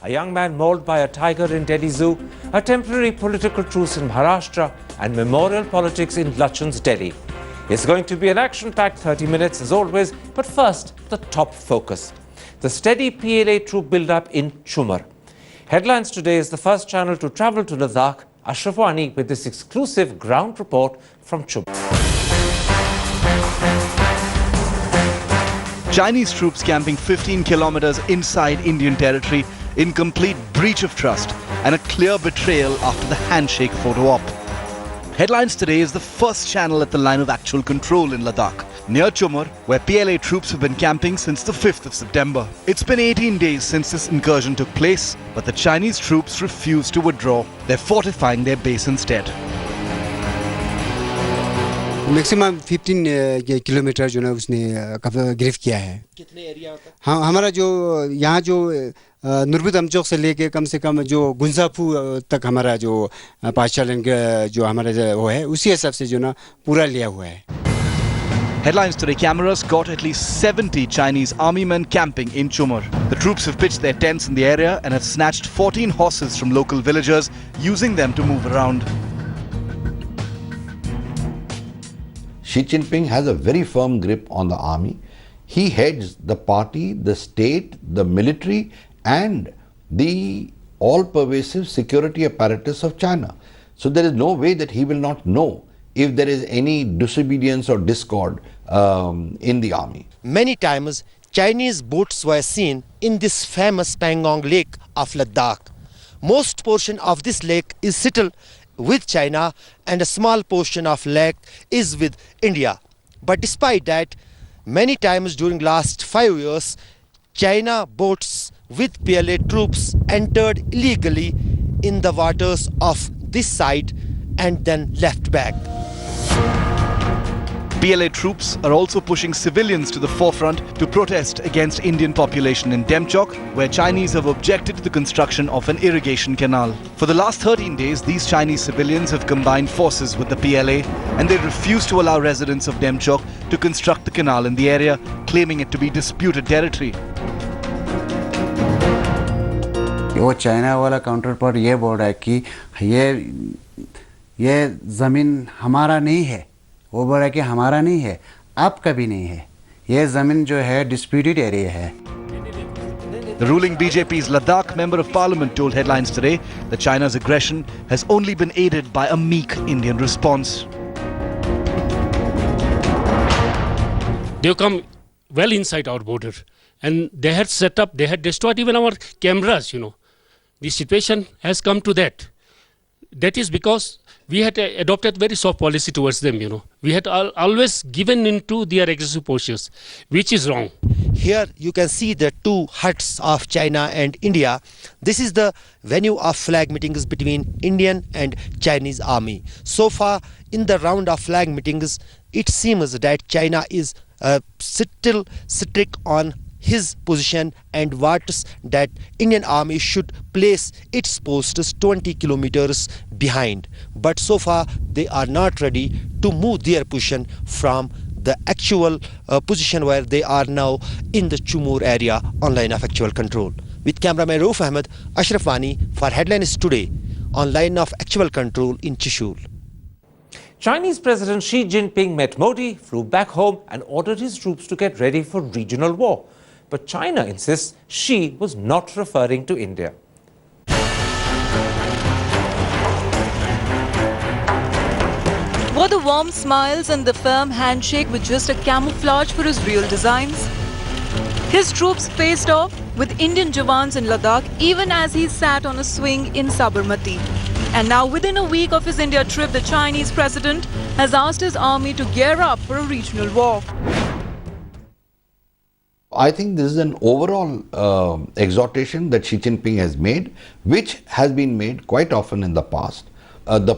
a young man mauled by a tiger in Delhi Zoo, a temporary political truce in Maharashtra, and memorial politics in Lachan's Delhi. It's going to be an action-packed 30 minutes as always, but first, the top focus. The steady PLA troop build-up in Chumar. Headlines today is the first channel to travel to Ladakh. Ashraf Wani with this exclusive ground report from Chumar. Chinese troops camping 15 kilometers inside Indian territory in complete breach of trust and a clear betrayal after the handshake photo op. Headlines today is the first channel at the line of actual control in Ladakh, near Chumar, where PLA troops have been camping since the 5th of September. It's been 18 days since this incursion took place, but the Chinese troops refuse to withdraw. They're fortifying their base instead. Maximum 15 kilometre जो ना उसने गिरफ्त किया है. कितने area होता है? हाँ, हमारा जो यहाँ जो नुरबुत अमचौक से लेके कम से कम जो गुंजाफू तक हमारा जो पाठशालन जो हमारा वो है उसी हिसाब से जो ना पूरा लिया हुआ है. Headlines today: cameras got at least 70 Chinese army men camping in Chumar. The troops have pitched their tents in the area and have snatched 14 horses from local villagers, using them to move around. Xi Jinping has a very firm grip on the army. He heads the party, the state, the military and the all-pervasive security apparatus of China. So there is no way that he will not know if there is any disobedience or discord in the army. Many times Chinese boats were seen in this famous Pangong Lake of Ladakh. Most portion of this lake is settled with China and a small portion of lake is with India. But despite that, many times during last 5 years, China boats with PLA troops entered illegally in the waters of this side and then left back. PLA troops are also pushing civilians to the forefront to protest against Indian population in Demchok, where Chinese have objected to the construction of an irrigation canal. For the last 13 days, these Chinese civilians have combined forces with the PLA and they refuse to allow residents of Demchok to construct the canal in the area, claiming it to be disputed territory. वो China वाला counter पर ये बोल रहा है कि ये ज़मीन हमारा नहीं है. वो बोल रहा है कि हमारा नहीं है, आपका भी नहीं है. ये ज़मीन जो है disputed area है. The ruling BJP's Ladakh Member of Parliament told Headlines today that China's aggression has only been aided by a meek Indian response. They've come well inside our border and they had set up, they had destroyed even our cameras, you know. The situation has come to that. That is because we had adopted very soft policy towards them, you know. We had always given into their aggressive postures, which is wrong. Here you can see the two huts of China and India. This is the venue of flag meetings between Indian and Chinese army. So far in the round of flag meetings, it seems that China is still strict on his position and wants that Indian army should place its posts 20 kilometers behind. But so far they are not ready to move their position from the actual position where they are now in the Chumur area on line of actual control. With cameraman Rauf Ahmed, Ashraf Wani for Headlines Today on line of actual control in Trishul. Chinese President Xi Jinping met Modi, flew back home and ordered his troops to get ready for regional war. But China insists Xi was not referring to India. Were the warm smiles and the firm handshake with just a camouflage for his real designs? His troops faced off with Indian Jawans in Ladakh even as he sat on a swing in Sabarmati. And now within a week of his India trip, the Chinese president has asked his army to gear up for a regional war. I think this is an overall exhortation that Xi Jinping has made, which has been made quite often in the past. The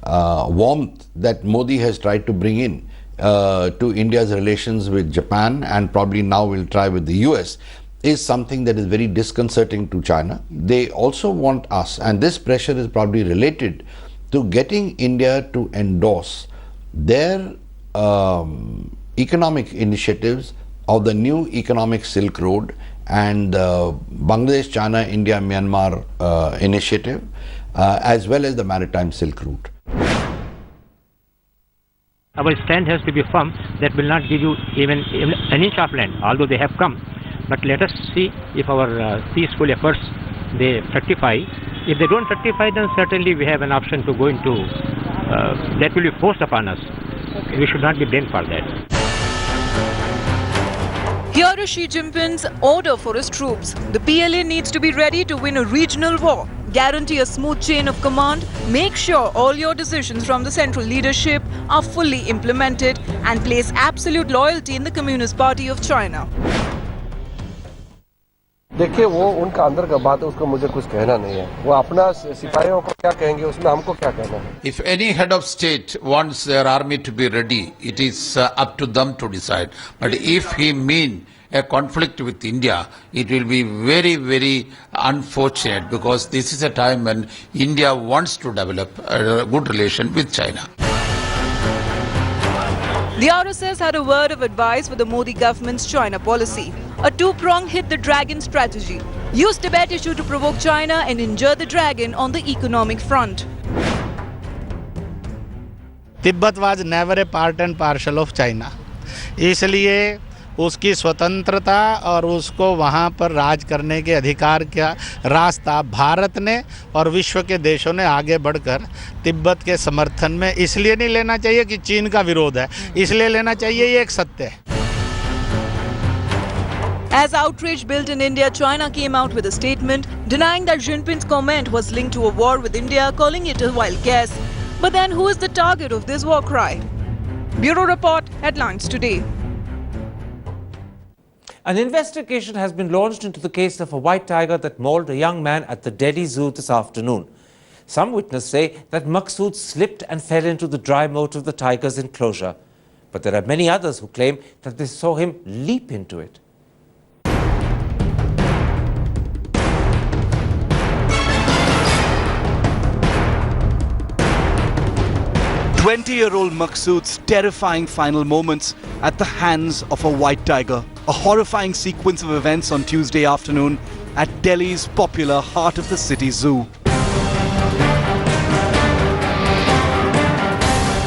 warmth that Modi has tried to bring in to India's relations with Japan and probably now will try with the US is something that is very disconcerting to China. They also want us, and this pressure is probably related to getting India to endorse their economic initiatives of the new economic Silk Road and the Bangladesh, China, India, Myanmar initiative, as well as the Maritime Silk Route. Our stand has to be firm. That will not give you even an inch of land, although they have come. But let us see if our peaceful efforts, they fructify. If they don't fructify, then certainly we have an option to go into, that will be forced upon us. Okay. We should not be blamed for that. Here is Xi Jinping's order for his troops. The PLA needs to be ready to win a regional war. Guarantee a smooth chain of command. Make sure all your decisions from the central leadership are fully implemented and place absolute loyalty in the Communist Party of China. देखिए वो उनका अंदर का बात है, उसको मुझे कुछ कहना नहीं है. वो अपना सिपाहियों को क्या कहेंगे, उसमें हमको क्या कहना है. If any head of state wants their army to be ready, it is up to them to decide. But if he mean a conflict with India, it will be very, very unfortunate, because this is a time when India wants to develop a good relation with China. The RSS had a word of advice for the Modi government's China policy. A two-pronged hit the dragon strategy. Use Tibet issue to provoke China and injure the dragon on the economic front. Tibet was never a part and parcel of China. इसलिए उसकी स्वतंत्रता और उसको वहाँ पर राज करने के अधिकार का रास्ता भारत ने और विश्व के देशों ने आगे बढ़कर तिब्बत के समर्थन में इसलिए नहीं लेना चाहिए कि चीन का विरोध है, इसलिए लेना चाहिए ये एक सत्य है. As outrage built in India, China came out with a statement denying that Jinping's comment was linked to a war with India, calling it a wild guess. But then who is the target of this war cry? Bureau Report, Headlines Today. An investigation has been launched into the case of a white tiger that mauled a young man at the Delhi Zoo this afternoon. Some witnesses say that Maqsood slipped and fell into the dry moat of the tiger's enclosure. But there are many others who claim that they saw him leap into it. 20-year-old Maqsood's terrifying final moments at the hands of a white tiger. A horrifying sequence of events on Tuesday afternoon at Delhi's popular heart of the city zoo.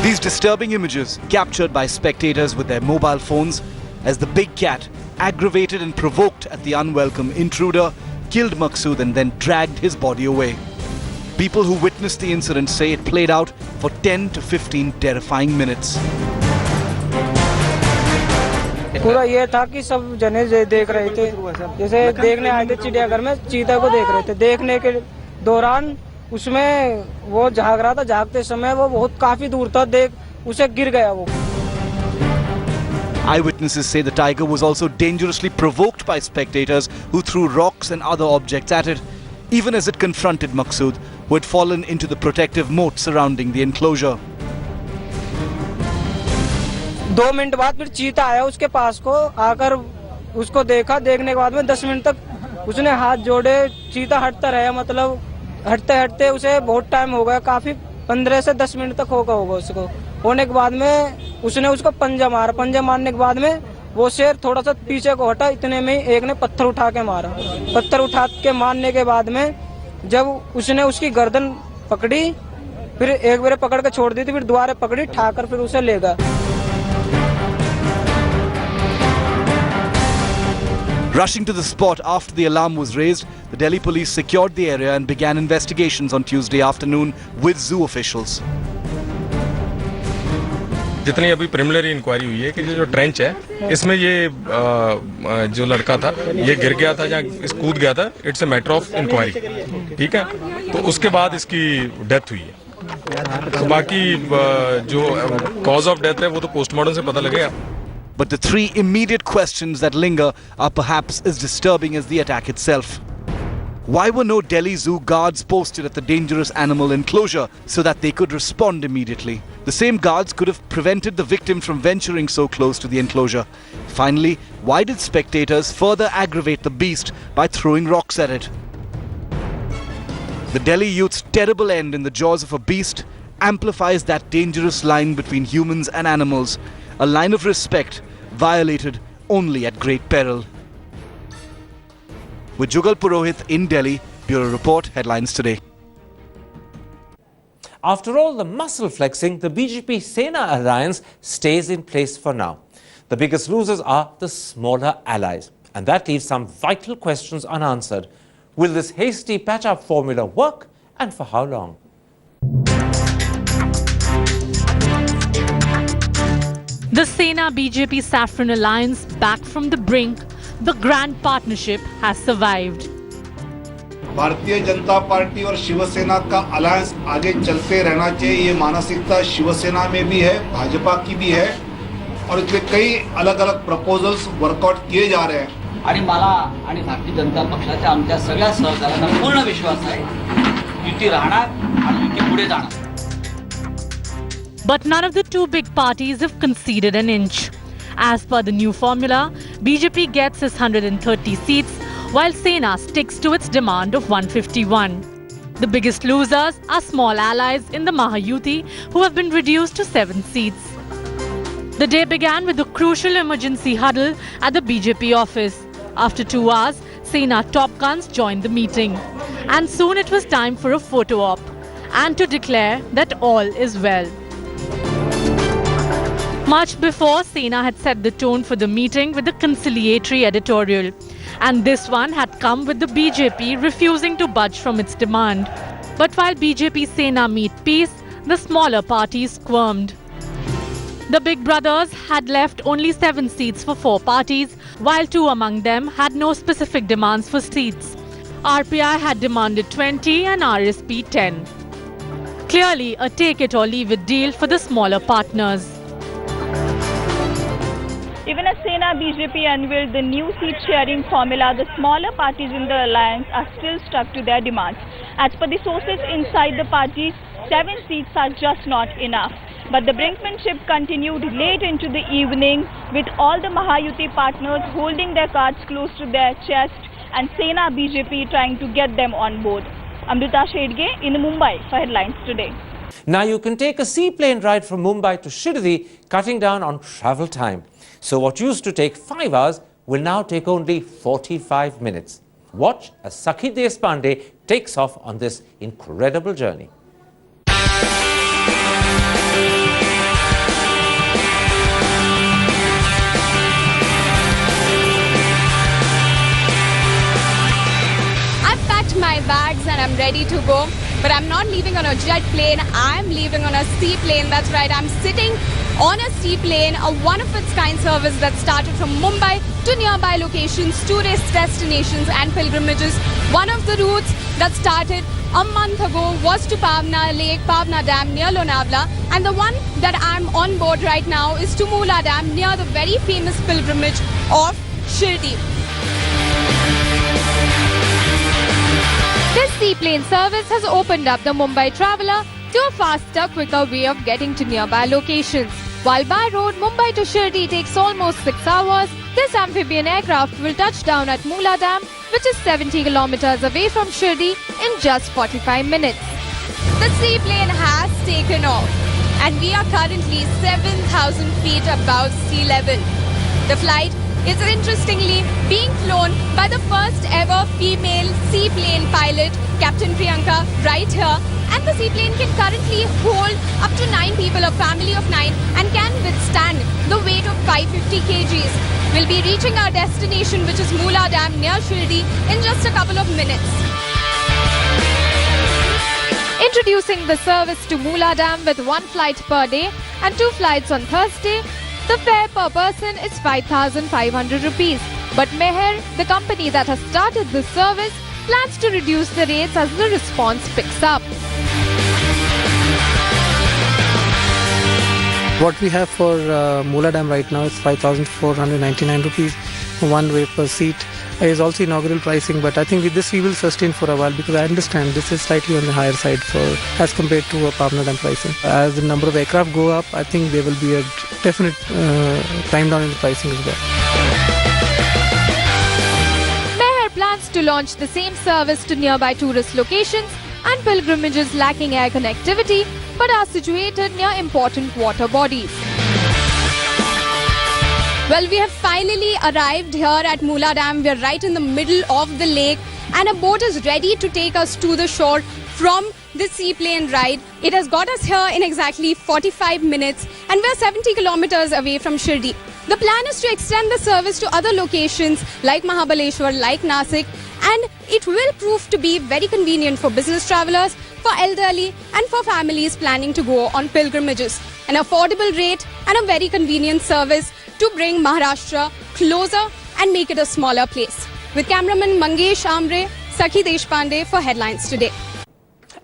These disturbing images captured by spectators with their mobile phones as the big cat, aggravated and provoked at the unwelcome intruder, killed Maqsood and then dragged his body away. People who witnessed the incident say it played out for 10 to 15 terrifying minutes. पूरा ये था कि सब जने देख रहे थे, जैसे देखने आए थे चिड़ियाघर में चीता को देख रहे थे. देखने के दौरान उसमें वो झाग रहा था, झागते समय वो बहुत काफी दूर था, देख उसे गिर गया वो. Eyewitnesses say the tiger was also dangerously provoked by spectators who threw rocks and other objects at it, even as it confronted Maqsood, who had fallen into the protective moat surrounding the enclosure. 2 minute बाद फिर चीता आया उसके पास को, आकर उसको देखा. देखने के बाद में 10 मिनट तक उसने हाथ जोड़े, चीता हटता रहा. मतलब हटते हटते उसे बहुत टाइम हो गया, काफी 15 से 10 मिनट तक होगा उसको. होने के बाद में उसने उसको पंजा मारा. पंजा मारने के बाद में वो शेर थोड़ा सा पीछे को हटा, इतने में एक ने पत्थर उठा के मारा. पत्थर उठा के मारने के बाद में जब उसने उसकी गर्दन पकड़ी, फिर एक बार पकड़ के छोड़ दी थी, फिर दोबारा पकड़ी, ठाकर फिर उसे ले गया. Rushing to the spot after the alarm was raised, the Delhi police secured the area and began investigations on Tuesday afternoon with zoo officials. जितनी अभी प्रिलिमिनरी इंक्वायरी हुई है कि जो ट्रेंच है इसमें ये जो लड़का था ये गिर गया था या कूद गया था, it's a matter of enquiry. ठीक है, तो उसके बाद इसकी डेथ हुई है. तो बाकी जो कॉज ऑफ डेथ है वो तो पोस्टमार्टम से पता लगेगा. But the 3 immediate questions that linger are perhaps as disturbing as the attack itself. Why were no Delhi Zoo guards posted at the dangerous animal enclosure so that they could respond immediately? The same guards could have prevented the victim from venturing so close to the enclosure. Finally, why did spectators further aggravate the beast by throwing rocks at it? The Delhi youth's terrible end in the jaws of a beast amplifies that dangerous line between humans and animals, a line of respect violated only at great peril. With Jugal Purohit in Delhi, Bureau Report, Headlines Today. After all the muscle flexing, the BJP-Sena alliance stays in place for now. The biggest losers are the smaller allies. And that leaves some vital questions unanswered. Will this hasty patch-up formula work, and for how long? The Sena-BJP Saffron alliance, back from the brink, the grand partnership has survived. Bharatiya Janata party और शिवसेना का alliance आगे चलते रहना चाहिए, ये मानसिकता शिवसेना में भी है, भाजपा की भी है, और इसके कई अलग-अलग प्रपोजल्स वर्कआउट किए जा रहे हैं. आणि मला आणि भारतीय जनता पक्षाच्या आमच्या सगळ्या सहकाऱ्यांना पूर्ण विश्वास आहे युती राहणार आणि युती पुढे जाणार. But none of the two big parties have conceded an inch. As per the new formula, BJP gets its 130 seats, while Sena sticks to its demand of 151. The biggest losers are small allies in the Mahayuti, who have been reduced to 7 seats. The day began with a crucial emergency huddle at the BJP office. After 2 hours, Sena top guns joined the meeting. And soon it was time for a photo op and to declare that all is well. Much before, Sena had set the tone for the meeting with a conciliatory editorial. And this one had come with the BJP refusing to budge from its demand. But while BJP-Sena meet peace, the smaller parties squirmed. The big brothers had left only 7 seats for 4 parties, while 2 among them had no specific demands for seats. RPI had demanded 20 and RSP 10. Clearly a take-it-or-leave-it deal for the smaller partners. Even as Sena BJP unveiled the new seat-sharing formula, the smaller parties in the alliance are still stuck to their demands. As per the sources inside the party, 7 seats are just not enough. But the brinkmanship continued late into the evening, with all the Mahayuti partners holding their cards close to their chest and Sena BJP trying to get them on board. Amrita Shedge in Mumbai for Headlines Today. Now you can take a seaplane ride from Mumbai to Shirdi, cutting down on travel time. So what used to take 5 hours will now take only 45 minutes. Watch as Sakhi Deshpande takes off on this incredible journey. I've packed my bags and I'm ready to go. But I'm not leaving on a jet plane, I'm leaving on a seaplane. That's right, I'm sitting on a seaplane, a one-of-its-kind service that started from Mumbai to nearby locations, tourist destinations and pilgrimages. One of the routes that started a month ago was to Pavna Lake, Pavna Dam near Lonavala, and the one that I'm on board right now is to Mula Dam near the very famous pilgrimage of Shirdi. This seaplane service has opened up the Mumbai traveller to a faster, quicker way of getting to nearby locations. While by road, Mumbai to Shirdi takes almost 6 hours, this amphibian aircraft will touch down at Mula Dam, which is 70 kilometers away from Shirdi, in just 45 minutes. The seaplane has taken off, and we are currently 7,000 feet above sea level. The flight is interestingly being flown by the first ever female seaplane pilot, Captain Priyanka, right here. And the seaplane can currently hold up to 9 people, a family of 9, and can withstand the weight of 550 kgs. We'll be reaching our destination, which is Mula Dam near Shirdi, in just a couple of minutes. Introducing the service to Mula Dam with 1 flight per day and 2 flights on Thursday. The fare per person is 5,500 rupees. But Meher, the company that has started this service, plans to reduce the rates as the response picks up. What we have for Mula Dam right now is 5,499 rupees one way per seat. Is also inaugural pricing, but I think with this we will sustain for a while, because I understand this is slightly on the higher side for as compared to a Pavna Dam pricing. As the number of aircraft go up, I think there will be a definite time down in the pricing as well. Meher plans to launch the same service to nearby tourist locations and pilgrimages lacking air connectivity but are situated near important water bodies. Well, we have finally arrived here at Mula Dam. We are right in the middle of the lake and a boat is ready to take us to the shore from the Seaplane ride. It has got us here in exactly 45 minutes and we are 70 kilometers away from Shirdi. The plan is to extend the service to other locations like Mahabaleshwar, like Nasik, and it will prove to be very convenient for business travelers, for elderly and for families planning to go on pilgrimages. An affordable rate and a very convenient service to bring Maharashtra closer and make it a smaller place. With cameraman Mangesh Amre, Sakhi Deshpande for Headlines Today.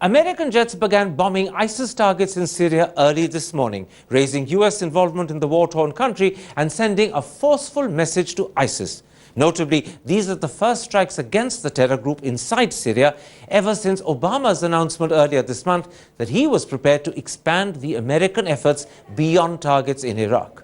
American jets began bombing ISIS targets in Syria early this morning, raising US involvement in the war-torn country and sending a forceful message to ISIS. Notably, these are the first strikes against the terror group inside Syria ever since Obama's announcement earlier this month that he was prepared to expand the American efforts beyond targets in Iraq.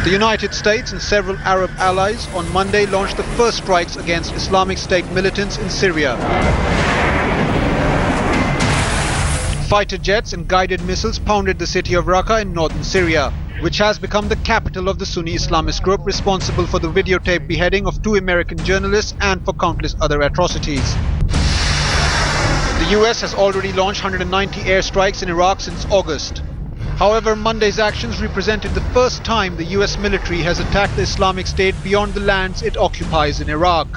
The United States and several Arab allies on Monday launched the first strikes against Islamic State militants in Syria. Fighter jets and guided missiles pounded the city of Raqqa in northern Syria, which has become the capital of the Sunni Islamist group responsible for the videotaped beheading of 2 American journalists and for countless other atrocities. The US has already launched 190 airstrikes in Iraq since August. However, Monday's actions represented the first time the US military has attacked the Islamic State beyond the lands it occupies in Iraq.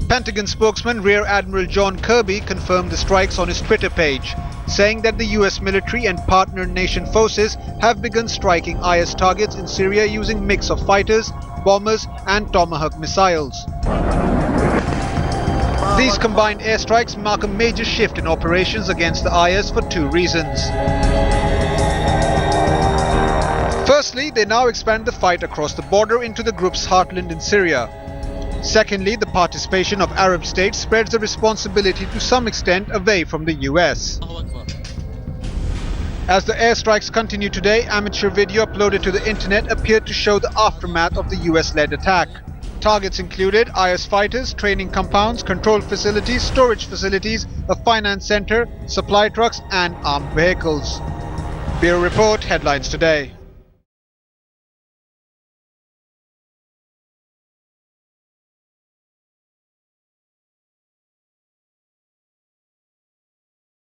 Pentagon spokesman Rear Admiral John Kirby confirmed the strikes on his Twitter page, saying that the US military and partner nation forces have begun striking IS targets in Syria using mix of fighters, bombers and Tomahawk missiles. These combined airstrikes mark a major shift in operations against the IS for 2 reasons. Firstly, they now expand the fight across the border into the group's heartland in Syria. Secondly, the participation of Arab states spreads the responsibility to some extent away from the US. As the airstrikes continue today, amateur video uploaded to the internet appeared to show the aftermath of the US-led attack. Targets included IS fighters, training compounds, control facilities, storage facilities, a finance center, supply trucks and armed vehicles. Bureau Report, Headlines Today.